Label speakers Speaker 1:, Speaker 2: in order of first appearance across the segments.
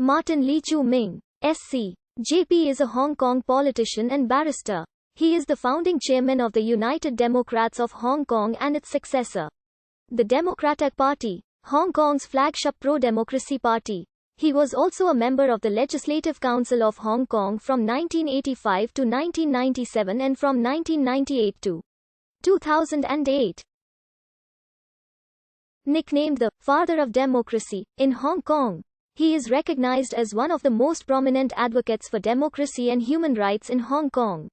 Speaker 1: Martin Lee Chu-ming, SC. JP is a Hong Kong politician and barrister. He is the founding chairman of the United Democrats of Hong Kong and its successor, the Democratic Party, Hong Kong's flagship pro-democracy party. He was also a member of the Legislative Council of Hong Kong from 1985 to 1997 and from 1998 to 2008. Nicknamed the "Father of Democracy" in Hong Kong, he is recognized as one of the most prominent advocates for democracy and human rights in Hong Kong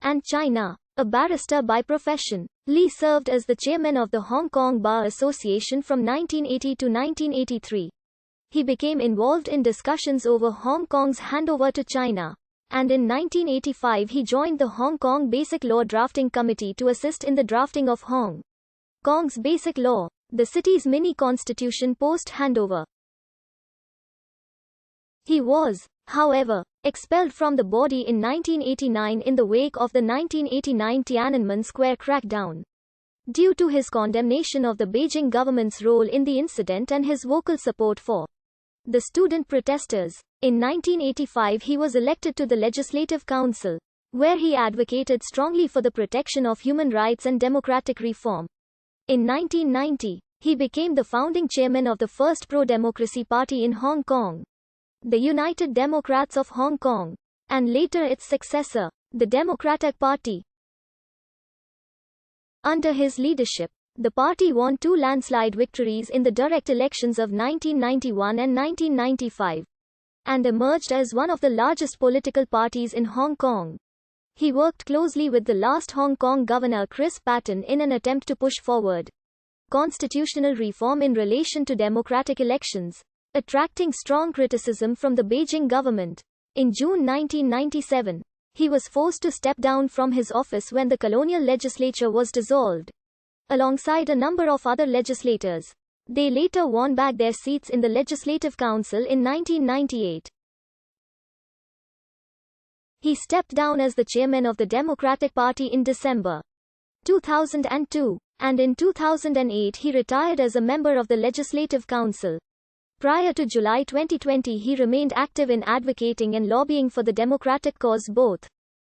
Speaker 1: and China. A barrister by profession, Lee served as the chairman of the Hong Kong Bar Association from 1980 to 1983. He became involved in discussions over Hong Kong's handover to China, and in 1985 he joined the Hong Kong Basic Law Drafting Committee to assist in the drafting of Hong Kong's Basic Law, the city's mini-constitution post-handover. He was, however, expelled from the body in 1989 in the wake of the 1989 Tiananmen Square crackdown, due to his condemnation of the Beijing government's role in the incident and his vocal support for the student protesters. In 1985 he was elected to the Legislative Council, where he advocated strongly for the protection of human rights and democratic reform. In 1990, he became the founding chairman of the first pro-democracy party in Hong Kong, the United Democrats of Hong Kong, and later its successor, the Democratic Party. Under his leadership, the party won 2 landslide victories in the direct elections of 1991 and 1995, and emerged as one of the largest political parties in Hong Kong. He worked closely with the last Hong Kong Governor Chris Patten in an attempt to push forward constitutional reform in relation to democratic elections, attracting strong criticism from the Beijing government. In June 1997, he was forced to step down from his office when the colonial legislature was dissolved, alongside a number of other legislators. They later won back their seats in the Legislative Council in 1998. He stepped down as the chairman of the Democratic Party in December 2002, and in 2008 he retired as a member of the Legislative Council. Prior to July 2020 he remained active in advocating and lobbying for the democratic cause both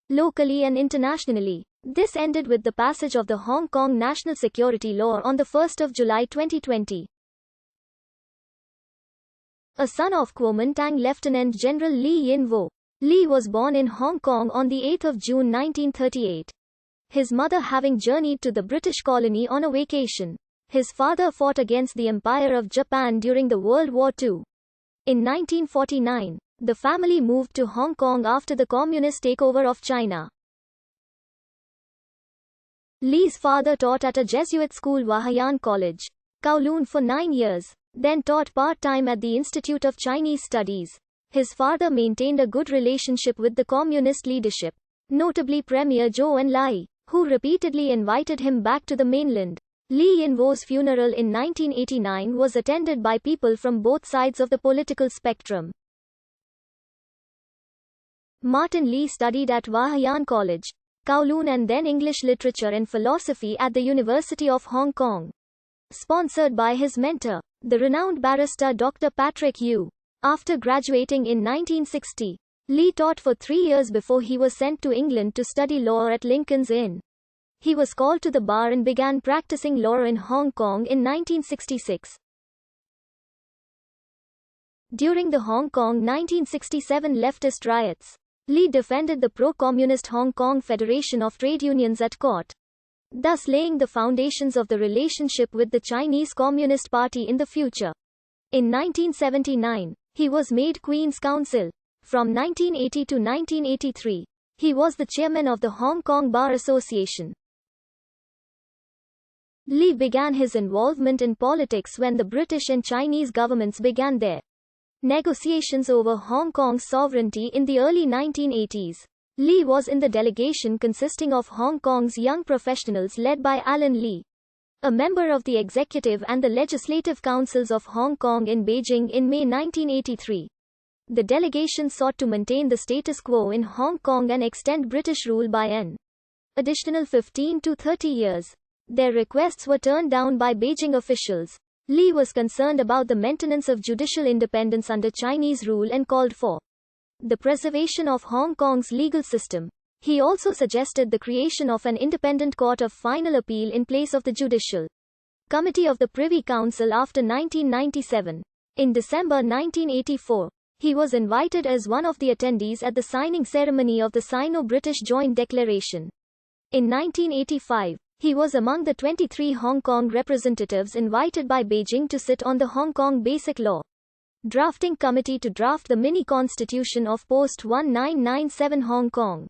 Speaker 1: locally and internationally. This ended with the passage of the Hong Kong National Security Law on 1 July 2020. A son of Kuomintang Lieutenant General Lee Yin-wo, Lee was born in Hong Kong on 8 June 1938. His mother having journeyed to the British colony on a vacation. His father fought against the Empire of Japan during the World War II. In 1949, the family moved to Hong Kong after the communist takeover of China. Lee's father taught at a Jesuit school Wahyan College, Kowloon for 9 years, then taught part-time at the Institute of Chinese Studies. His father maintained a good relationship with the communist leadership, notably Premier Zhou Enlai, who repeatedly invited him back to the mainland. Lee Yin-wo's funeral in 1989 was attended by people from both sides of the political spectrum. Martin Lee studied at Wahyan College, Kowloon and then English Literature and Philosophy at the University of Hong Kong. Sponsored by his mentor, the renowned barrister Dr. Patrick Yu. After graduating in 1960, Lee taught for 3 years before he was sent to England to study law at Lincoln's Inn. He was called to the bar and began practicing law in Hong Kong in 1966. During the Hong Kong 1967 leftist riots, Lee defended the pro-communist Hong Kong Federation of Trade Unions at court, thus laying the foundations of the relationship with the Chinese Communist Party in the future. In 1979, he was made Queen's Counsel. From 1980 to 1983, he was the chairman of the Hong Kong Bar Association. Lee began his involvement in politics when the British and Chinese governments began their negotiations over Hong Kong's sovereignty in the early 1980s. Lee was in the delegation consisting of Hong Kong's young professionals led by Alan Lee, a member of the Executive and the Legislative Councils of Hong Kong in Beijing in May 1983. The delegation sought to maintain the status quo in Hong Kong and extend British rule by an additional 15 to 30 years. Their requests were turned down by Beijing officials. Li was concerned about the maintenance of judicial independence under Chinese rule and called for the preservation of Hong Kong's legal system. He also suggested the creation of an independent court of final appeal in place of the Judicial Committee of the Privy Council after 1997. In December 1984, he was invited as one of the attendees at the signing ceremony of the Sino-British Joint Declaration. In 1985, he was among the 23 Hong Kong representatives invited by Beijing to sit on the Hong Kong Basic Law Drafting Committee to draft the mini-constitution of post-1997 Hong Kong,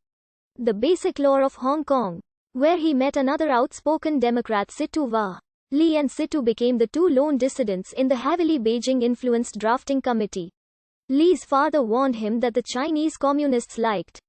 Speaker 1: the Basic Law of Hong Kong, where he met another outspoken Democrat Situ Wah. Li and Situ became the two lone dissidents in the heavily Beijing-influenced drafting committee. Li's father warned him that the Chinese communists liked